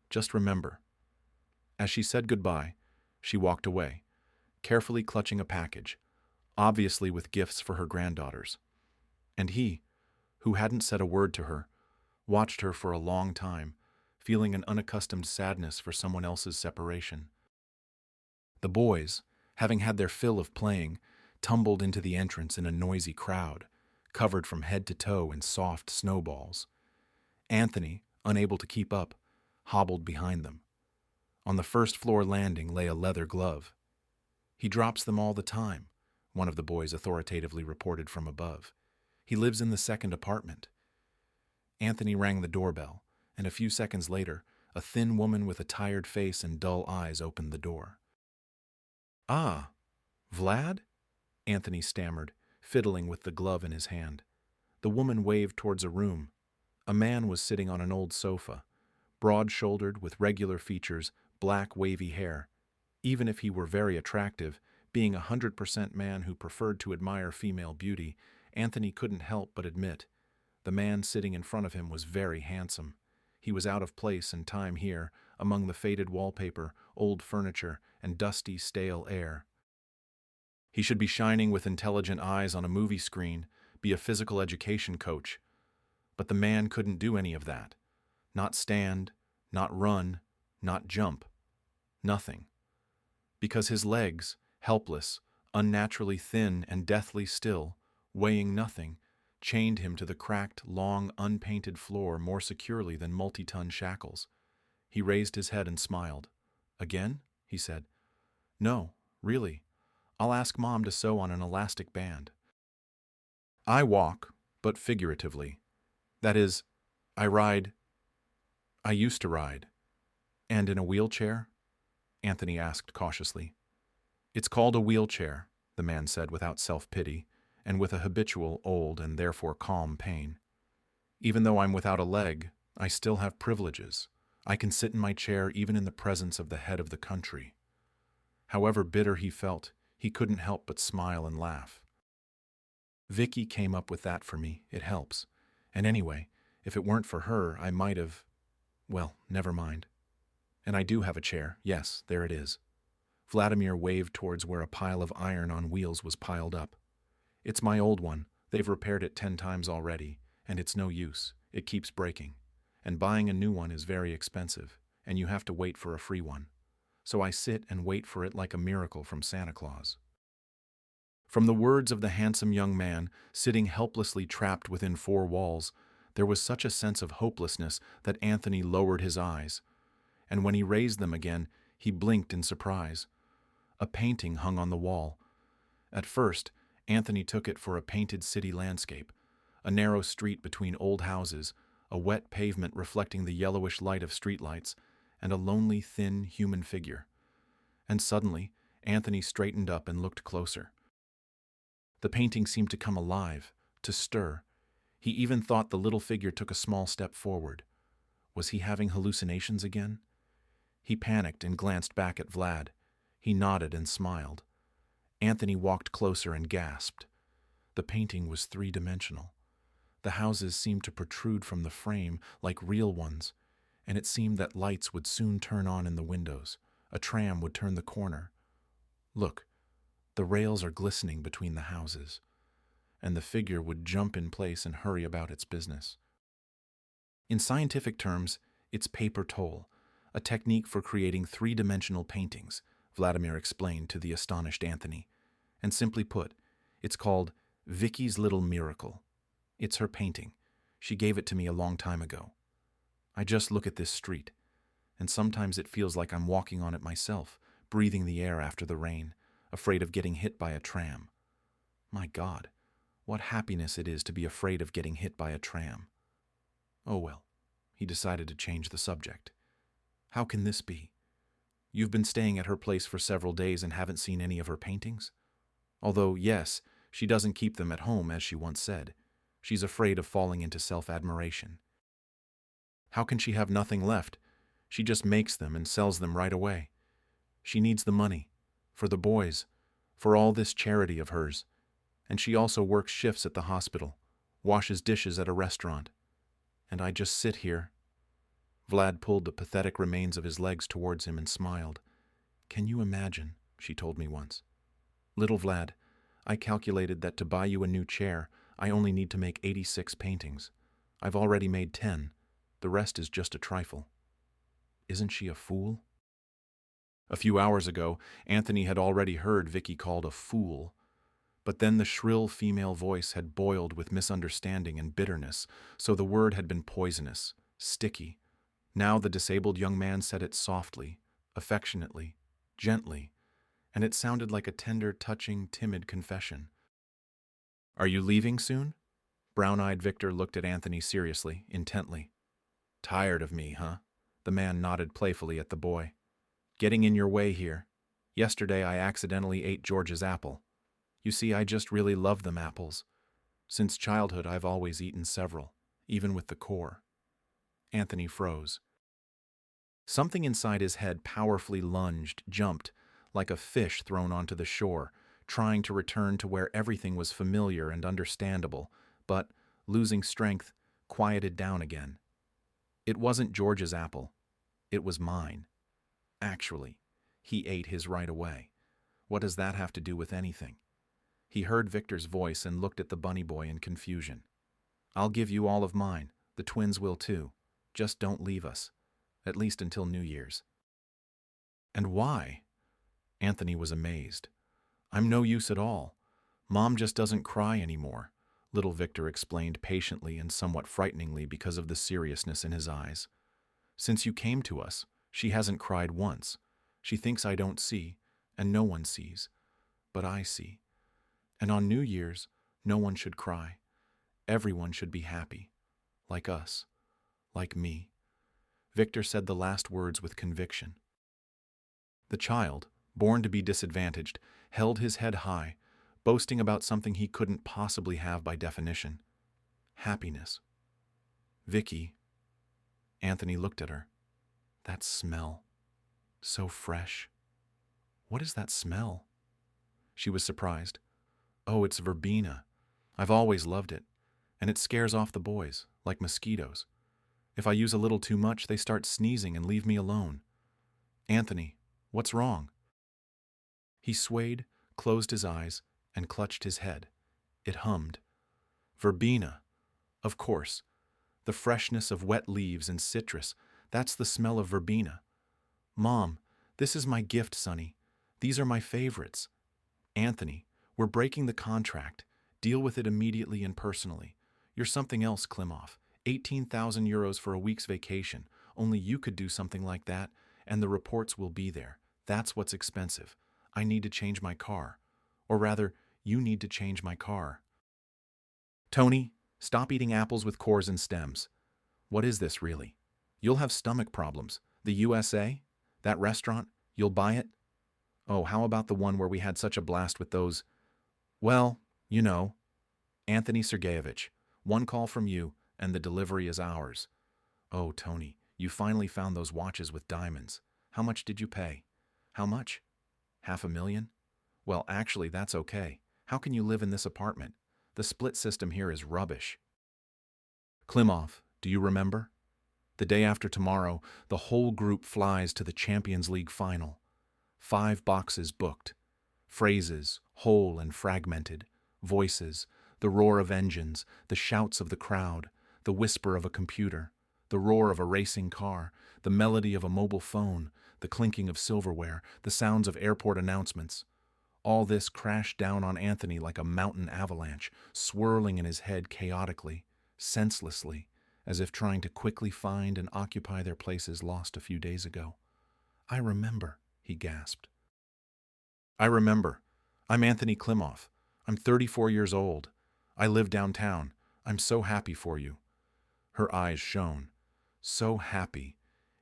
Speaker 1: Just remember." As she said goodbye, she walked away, carefully clutching a package, obviously with gifts for her granddaughters. And he, who hadn't said a word to her, watched her for a long time, feeling an unaccustomed sadness for someone else's separation. The boys, having had their fill of playing, tumbled into the entrance in a noisy crowd, covered from head to toe in soft snowballs. Anthony, unable to keep up, hobbled behind them. On the first-floor landing lay a leather glove. "He drops them all the time," one of the boys authoritatively reported from above. "He lives in the second apartment." Anthony rang the doorbell, and a few seconds later, a thin woman with a tired face and dull eyes opened the door. "Ah, Vlad?" Anthony stammered, fiddling with the glove in his hand. The woman waved towards a room. A man was sitting on an old sofa, broad-shouldered with regular features, black wavy hair. Even if he were very attractive, being 100% man who preferred to admire female beauty, Anthony couldn't help but admit the man sitting in front of him was very handsome. He was out of place in time here, among the faded wallpaper, old furniture, and dusty, stale air. He should be shining with intelligent eyes on a movie screen, be a physical education coach. But the man couldn't do any of that. Not stand, not run, not jump. Nothing. Because his legs, helpless, unnaturally thin and deathly still, weighing nothing, chained him to the cracked, long, unpainted floor more securely than multi-ton shackles. He raised his head and smiled. "Again?" he said. "No, really. I'll ask Mom to sew on an elastic band. I walk, but figuratively. That is, I used to ride." "And in a wheelchair?" Anthony asked cautiously. "It's called a wheelchair," the man said without self-pity, and with a habitual, old, and therefore calm pain. "Even though I'm without a leg, I still have privileges. I can sit in my chair even in the presence of the head of the country." However bitter he felt, he couldn't help but smile and laugh. "Vicky came up with that for me. It helps. And anyway, if it weren't for her, I might have... Well, never mind. And I do have a chair. Yes, there it is." Vladimir waved towards where a pile of iron on wheels was piled up. "It's my old one. They've repaired it 10 times already, and it's no use. It keeps breaking. And buying a new one is very expensive, and you have to wait for a free one. So I sit and wait for it like a miracle from Santa Claus. From the words of the handsome young man, sitting helplessly trapped within four walls, there was such a sense of hopelessness that Anthony lowered his eyes. And when he raised them again, he blinked in surprise. A painting hung on the wall. At first, Anthony took it for a painted city landscape, a narrow street between old houses, a wet pavement reflecting the yellowish light of streetlights, and a lonely, thin human figure. And suddenly, Anthony straightened up and looked closer. The painting seemed to come alive, to stir. He even thought the little figure took a small step forward. Was he having hallucinations again? He panicked and glanced back at Vlad. He nodded and smiled. Anthony walked closer and gasped. The painting was three-dimensional. The houses seemed to protrude from the frame like real ones, and it seemed that lights would soon turn on in the windows. A tram would turn the corner. Look, the rails are glistening between the houses, and the figure would jump in place and hurry about its business. In scientific terms, it's paper toll, a technique for creating three-dimensional paintings, Vladimir explained to the astonished Anthony. And simply put, it's called Vicky's Little Miracle. It's her painting. She gave it to me a long time ago. I just look at this street, and sometimes it feels like I'm walking on it myself, breathing the air after the rain, afraid of getting hit by a tram. My God, what happiness it is to be afraid of getting hit by a tram. Oh well, he decided to change the subject. How can this be? You've been staying at her place for several days and haven't seen any of her paintings? Although, yes, she doesn't keep them at home, as she once said. She's afraid of falling into self-admiration. How can she have nothing left? She just makes them and sells them right away. She needs the money. For the boys. For all this charity of hers. And she also works shifts at the hospital. Washes dishes at a restaurant. And I just sit here. Vlad pulled the pathetic remains of his legs towards him and smiled. Can you imagine? She told me once. Little Vlad, I calculated that to buy you a new chair, I only need to make 86 paintings. I've already made 10. The rest is just a trifle. Isn't she a fool? A few hours ago, Anthony had already heard Vicky called a fool. But then the shrill female voice had boiled with misunderstanding and bitterness, so the word had been poisonous, sticky. Now the disabled young man said it softly, affectionately, gently, and it sounded like a tender, touching, timid confession. Are you leaving soon? Brown-eyed Victor looked at Anthony seriously, intently. Tired of me, huh? The man nodded playfully at the boy. Getting in your way here. Yesterday I accidentally ate George's apple. You see, I just really love them apples. Since childhood I've always eaten several, even with the core. Anthony froze. Something inside his head powerfully lunged, jumped, like a fish thrown onto the shore, trying to return to where everything was familiar and understandable, but, losing strength, quieted down again. It wasn't George's apple. It was mine. Actually, he ate his right away. What does that have to do with anything? He heard Victor's voice and looked at the bunny boy in confusion. I'll give you all of mine. The twins will too. Just don't leave us. At least until New Year's. And why? Anthony was amazed. I'm no use at all. Mom just doesn't cry anymore, little Victor explained patiently and somewhat frighteningly because of the seriousness in his eyes. Since you came to us, she hasn't cried once. She thinks I don't see, and no one sees. But I see. And on New Year's, no one should cry. Everyone should be happy. Like us. Like me. Victor said the last words with conviction. The child, born to be disadvantaged, held his head high, boasting about something he couldn't possibly have by definition. Happiness. Vicky. Anthony looked at her. That smell. So fresh. What is that smell? She was surprised. Oh, it's verbena. I've always loved it. And it scares off the boys, like mosquitoes. If I use a little too much, they start sneezing and leave me alone. Anthony, what's wrong? He swayed, closed his eyes, and clutched his head. It hummed. Verbena. Of course. The freshness of wet leaves and citrus. That's the smell of verbena. Mom, this is my gift, Sonny. These are my favorites. Anthony, we're breaking the contract. Deal with it immediately and personally. You're something else, Klimov. 18,000 euros for a week's vacation. Only you could do something like that, and the reports will be there. That's what's expensive. I need to change my car. Or rather, you need to change my car. Tony, stop eating apples with cores and stems. What is this, really? You'll have stomach problems. The USA? That restaurant? You'll buy it? Oh, how about the one where we had such a blast with those? Well, you know. Anthony Sergeyevich, one call from you, and the delivery is ours. Oh, Tony, you finally found those watches with diamonds. How much did you pay? How much? 500,000? Well, actually, that's okay. How can you live in this apartment? The split system here is rubbish. Klimov, do you remember? The day after tomorrow, the whole group flies to the Champions League final. 5 boxes booked. Phrases, whole and fragmented. Voices, the roar of engines, the shouts of the crowd, the whisper of a computer, the roar of a racing car, the melody of a mobile phone, the clinking of silverware, the sounds of airport announcements. All this crashed down on Anthony like a mountain avalanche, swirling in his head chaotically, senselessly, as if trying to quickly find and occupy their places lost a few days ago. I remember, he gasped. I remember. I'm Anthony Klimov. I'm 34 years old. I live downtown. I'm so happy for you. Her eyes shone. So happy.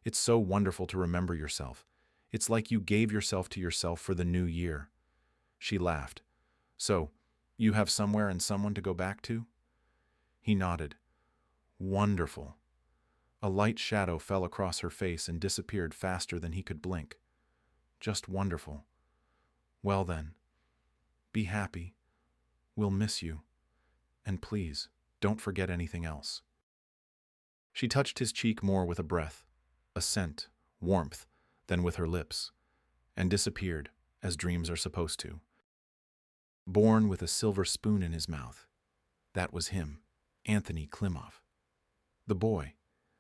Speaker 1: It's so wonderful to remember yourself. It's like you gave yourself to yourself for the new year. She laughed. So, you have somewhere and someone to go back to? He nodded. Wonderful. A light shadow fell across her face and disappeared faster than he could blink. Just wonderful. Well then, be happy. We'll miss you. And please, don't forget anything else. She touched his cheek more with a breath, a scent, warmth, than with her lips, and disappeared, as dreams are supposed to. Born with a silver spoon in his mouth. That was him, Anthony Klimov. The boy,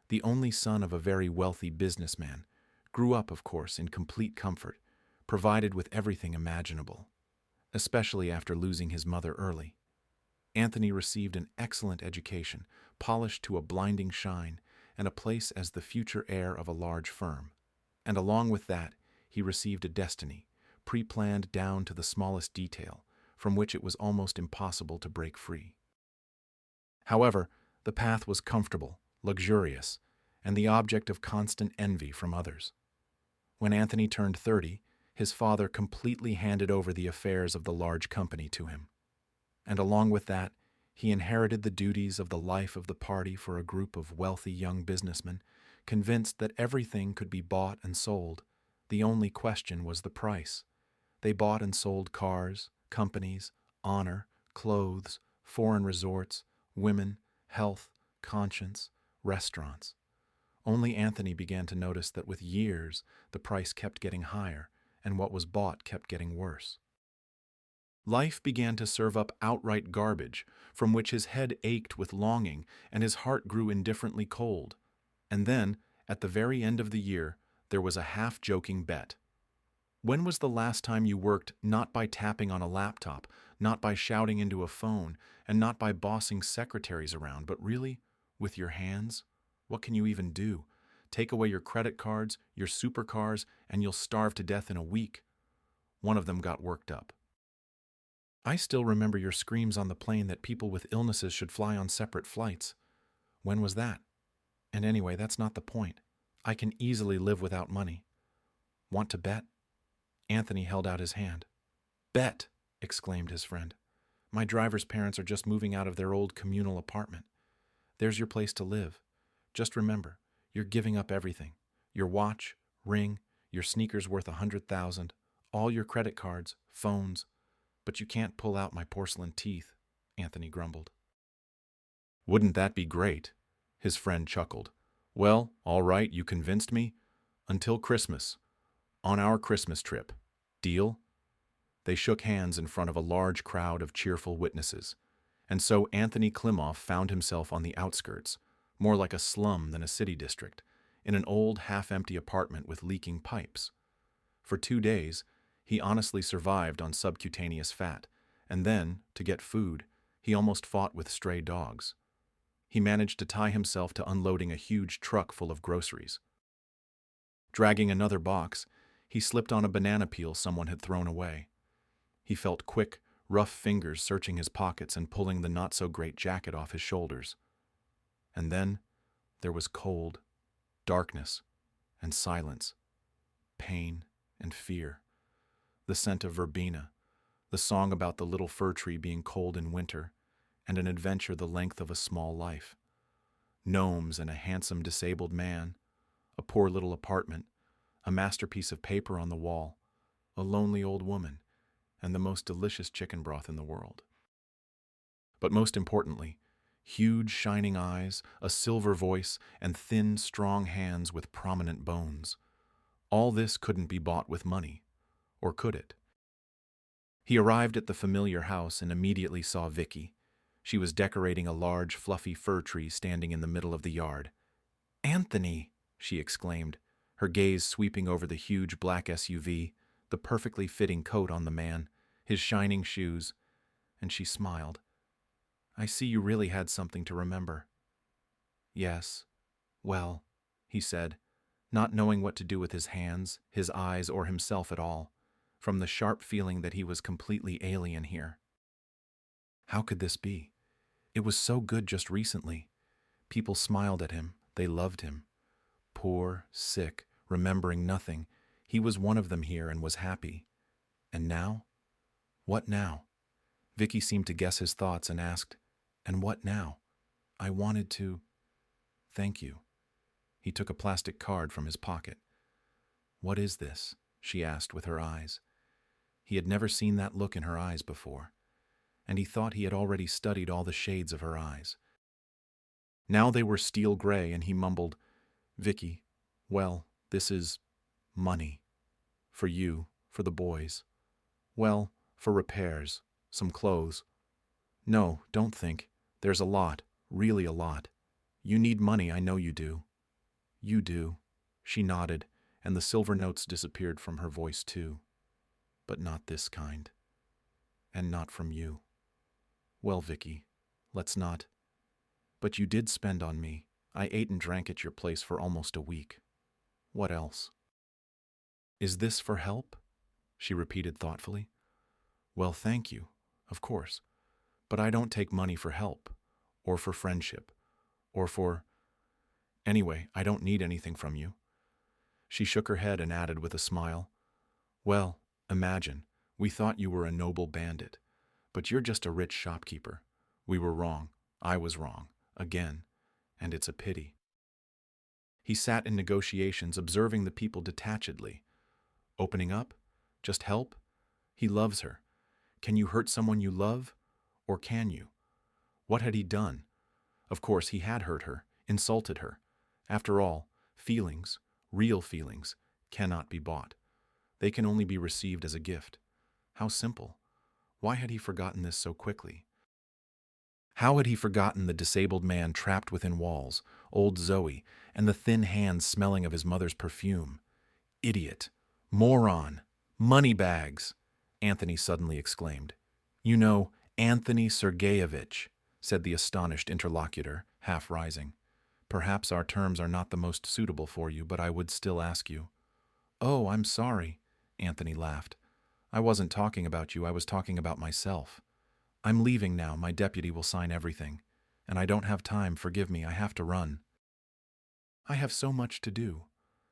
Speaker 1: the only son of a very wealthy businessman, grew up, of course, in complete comfort, provided with everything imaginable, especially after losing his mother early. Anthony received an excellent education, polished to a blinding shine, and a place as the future heir of a large firm. And along with that, he received a destiny, pre-planned down to the smallest detail, from which it was almost impossible to break free. However, the path was comfortable, luxurious, and the object of constant envy from others. When Anthony turned 30, his father completely handed over the affairs of the large company to him. And along with that, he inherited the duties of the life of the party for a group of wealthy young businessmen, convinced that everything could be bought and sold. The only question was the price. They bought and sold cars, companies, honor, clothes, foreign resorts, women, health, conscience, restaurants. Only Anthony began to notice that with years, the price kept getting higher, and what was bought kept getting worse. Life began to serve up outright garbage, from which his head ached with longing and his heart grew indifferently cold. And then, at the very end of the year, there was a half-joking bet. When was the last time you worked not by tapping on a laptop, not by shouting into a phone, and not by bossing secretaries around, but really with your hands? What can you even do? Take away your credit cards, your supercars, and you'll starve to death in a week. One of them got worked up. I still remember your screams on the plane that people with illnesses should fly on separate flights. When was that? And anyway, that's not the point. I can easily live without money. Want to bet? Anthony held out his hand. Bet, exclaimed his friend. My driver's parents are just moving out of their old communal apartment. There's your place to live. Just remember, you're giving up everything. Your watch, ring, your sneakers worth 100,000, all your credit cards, phones. But you can't pull out my porcelain teeth, Anthony grumbled. Wouldn't that be great? His friend chuckled. Well, all right, you convinced me. Until Christmas. On our Christmas trip. Deal? They shook hands in front of a large crowd of cheerful witnesses. And so Anthony Klimoff found himself on the outskirts, more like a slum than a city district, in an old, half-empty apartment with leaking pipes. For 2 days, he honestly survived on subcutaneous fat, and then, to get food, he almost fought with stray dogs. He managed to tie himself to unloading a huge truck full of groceries. Dragging another box, he slipped on a banana peel someone had thrown away. He felt quick, rough fingers searching his pockets and pulling the not-so-great jacket off his shoulders. And then there was cold, darkness, and silence, pain and fear, the scent of verbena, the song about the little fir tree being cold in winter, and an adventure the length of a small life. Gnomes and a handsome disabled man, a poor little apartment, a masterpiece of paper on the wall, a lonely old woman, and the most delicious chicken broth in the world. But most importantly, huge shining eyes, a silver voice, and thin, strong hands with prominent bones. All this couldn't be bought with money, or could it? He arrived at the familiar house and immediately saw Vicky. She was decorating a large, fluffy fir tree standing in the middle of the yard. "Anthony!" she exclaimed, her gaze sweeping over the huge black SUV, the perfectly fitting coat on the man, his shining shoes, and she smiled. "I see you really had something to remember." "Yes. Well," he said, not knowing what to do with his hands, his eyes, or himself at all, from the sharp feeling that he was completely alien here. How could this be? It was so good just recently. People smiled at him, they loved him. Poor, sick, remembering nothing, he was one of them here and was happy. And now? What now? Vicky seemed to guess his thoughts and asked, "And what now?" "I wanted to... Thank you." He took a plastic card from his pocket. "What is this?" she asked with her eyes. He had never seen that look in her eyes before, and he thought he had already studied all the shades of her eyes. Now they were steel gray, and he mumbled, "Vicky, well, this is... money. For you, for the boys. Well, for repairs, some clothes. No, don't think. There's a lot, really a lot. You need money, I know you do." "You do." She nodded, and the silver notes disappeared from her voice too. "But not this kind. And not from you." "Well, Vicky, let's not. But you did spend on me. I ate and drank at your place for almost a week. What else?" "Is this for help?" she repeated thoughtfully. "Well, thank you, of course. But I don't take money for help, or for friendship, or for... Anyway, I don't need anything from you." She shook her head and added with a smile, "Well, imagine, we thought you were a noble bandit, but you're just a rich shopkeeper. We were wrong. I was wrong. Again. And it's a pity." He sat in negotiations, observing the people detachedly. Opening up? Just help? He loves her. Can you hurt someone you love? Or can you? What had he done? Of course, he had hurt her, insulted her. After all, feelings, real feelings, cannot be bought. They can only be received as a gift. How simple. Why had he forgotten this so quickly? How had he forgotten the disabled man trapped within walls, old Zoe, and the thin hands smelling of his mother's perfume? "Idiot! Moron! Moneybags!" Anthony suddenly exclaimed. "You know, Anthony Sergeyevich," said the astonished interlocutor, half rising. "Perhaps our terms are not the most suitable for you, but I would still ask you." "Oh, I'm sorry," Anthony laughed. "I wasn't talking about you, I was talking about myself. I'm leaving now, my deputy will sign everything. And I don't have time, forgive me, I have to run." "I have so much to do.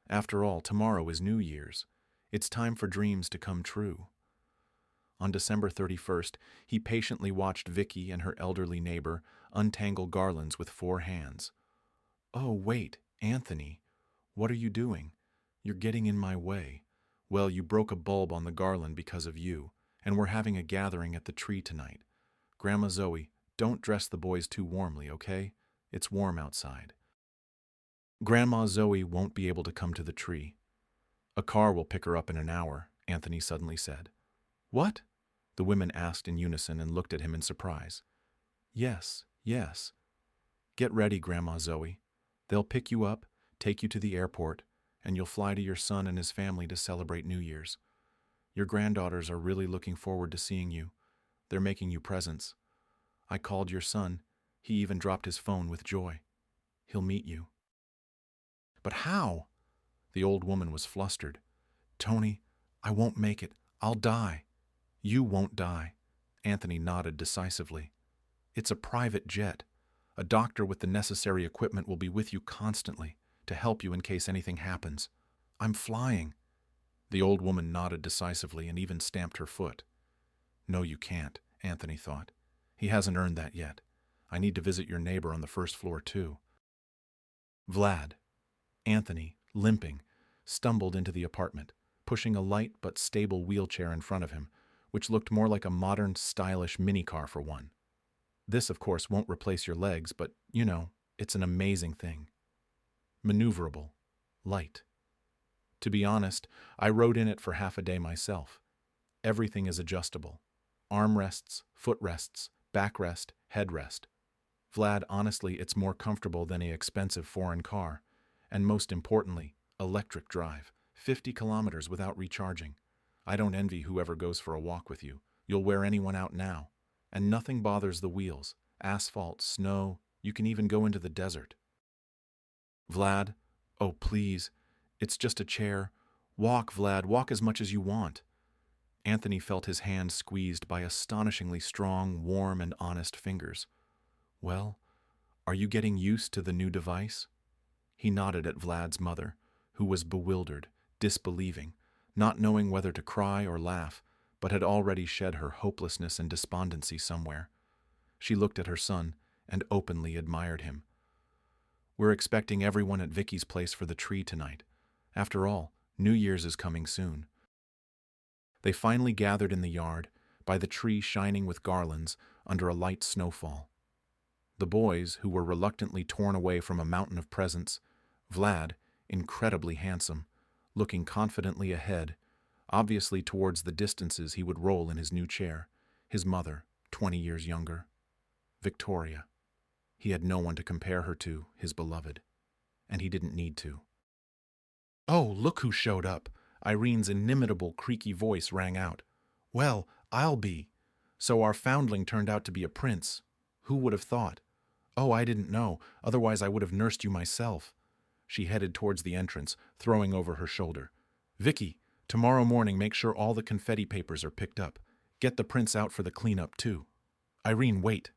Speaker 1: After all, tomorrow is New Year's. It's time for dreams to come true." On December 31st, he patiently watched Vicky and her elderly neighbor untangle garlands with 4 hands. "Oh, wait, Anthony, what are you doing? You're getting in my way. Well, you broke a bulb on the garland because of you, and we're having a gathering at the tree tonight. Grandma Zoe, don't dress the boys too warmly, okay? It's warm outside." "Grandma Zoe won't be able to come to the tree. A car will pick her up in an hour," Anthony suddenly said. "What?" the women asked in unison and looked at him in surprise. Yes, yes. Get ready, Grandma Zoe. They'll pick you up, take you to the airport, and you'll fly to your son and his family to celebrate New Year's. Your granddaughters are really looking forward to seeing you. They're making you presents. I called your son. He even dropped his phone with joy. He'll meet you. But how? The old woman was flustered. Tony, I won't make it. I'll die. You won't die. Anthony nodded decisively. It's a private jet. A doctor with the necessary equipment will be with you constantly to help you in case anything happens. I'm flying. The old woman nodded decisively and even stamped her foot. No, you can't, Anthony thought. He hasn't earned that yet. I need to visit your neighbor on the first floor, too. Vlad. Anthony, limping, stumbled into the apartment, pushing a light but stable wheelchair in front of him, which looked more like a modern, stylish minicar for one. This, of course, won't replace your legs, but, it's an amazing thing. Maneuverable. Light. To be honest, I rode in it for half a day myself. Everything is adjustable. Armrests, footrests, backrest, headrest. Vlad, honestly, it's more comfortable than an expensive foreign car. And most importantly, electric drive. 50 kilometers without recharging. I don't envy whoever goes for a walk with you. You'll wear anyone out now. And nothing bothers the wheels. Asphalt, snow, you can even go into the desert. Vlad, oh please, it's just a chair. Walk, Vlad, walk as much as you want. Anthony felt his hand squeezed by astonishingly strong, warm, and honest fingers. Well, are you getting used to the new device? He nodded at Vlad's mother, who was bewildered, disbelieving, not knowing whether to cry or laugh, but had already shed her hopelessness and despondency somewhere. She looked at her son and openly admired him. We're expecting everyone at Vicky's place for the tree tonight. After all, New Year's is coming soon. They finally gathered in the yard, by the tree shining with garlands under a light snowfall. The boys, who were reluctantly torn away from a mountain of presents, Vlad, incredibly handsome, looking confidently ahead, obviously towards the distances he would roll in his new chair, his mother, 20 years younger. Victoria. He had no one to compare her to, his beloved. And he didn't need to. Oh, look who showed up! Irene's inimitable, creaky voice rang out. Well, I'll be. So our foundling turned out to be a prince. Who would have thought? Oh, I didn't know, otherwise I would have nursed you myself. She headed towards the entrance, throwing over her shoulder. Vicky, tomorrow morning make sure all the confetti papers are picked up. Get the prince out for the cleanup, too. Irene, wait.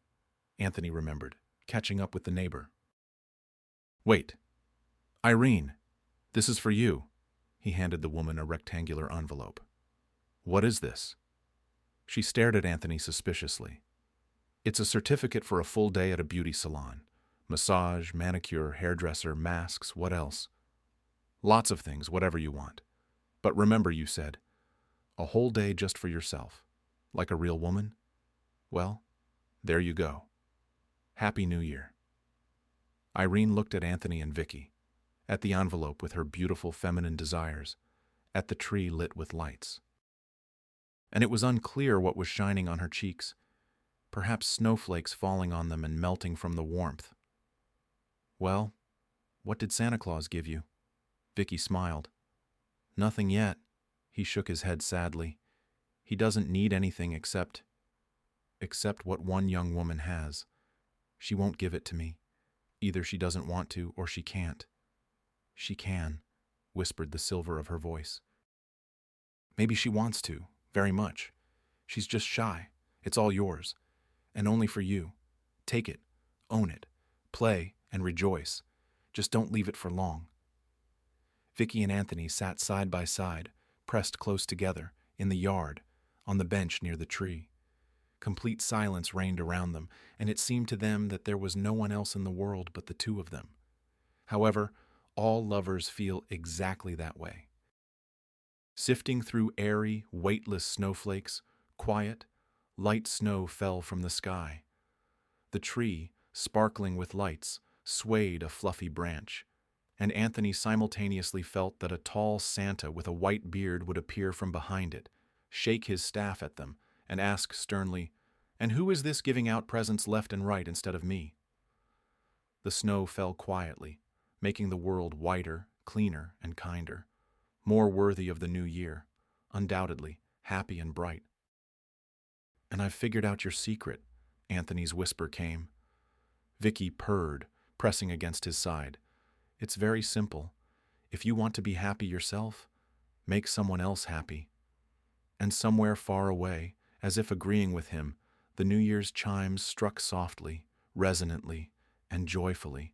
Speaker 1: Anthony remembered, catching up with the neighbor. Wait. Irene, this is for you. He handed the woman a rectangular envelope. What is this? She stared at Anthony suspiciously. It's a certificate for a full day at a beauty salon. Massage, manicure, hairdresser, masks, what else? Lots of things, whatever you want. But remember, you said, a whole day just for yourself. Like a real woman? Well, there you go. Happy New Year. Irene looked at Anthony and Vicky, at the envelope with her beautiful feminine desires, at the tree lit with lights. And it was unclear what was shining on her cheeks, perhaps snowflakes falling on them and melting from the warmth. Well, what did Santa Claus give you? Vicky smiled. Nothing yet. He shook his head sadly. He doesn't need anything except what one young woman has. She won't give it to me. Either she doesn't want to or she can't. She can, whispered the silver of her voice. Maybe she wants to, very much. She's just shy. It's all yours. And only for you. Take it, own it, play, and rejoice. Just don't leave it for long. Vicky and Anthony sat side by side, pressed close together, in the yard, on the bench near the tree. Complete silence reigned around them, and it seemed to them that there was no one else in the world but the two of them. However, all lovers feel exactly that way. Sifting through airy, weightless snowflakes, quiet, light snow fell from the sky. The tree, sparkling with lights, swayed a fluffy branch, and Anthony simultaneously felt that a tall Santa with a white beard would appear from behind it, shake his staff at them, and ask sternly, And who is this giving out presents left and right instead of me? The snow fell quietly, making the world whiter, cleaner, and kinder, more worthy of the new year, undoubtedly happy and bright. And I've figured out your secret, Anthony's whisper came. Vicky purred, pressing against his side. It's very simple. If you want to be happy yourself, make someone else happy. And somewhere far away, as if agreeing with him, the New Year's chimes struck softly, resonantly, and joyfully,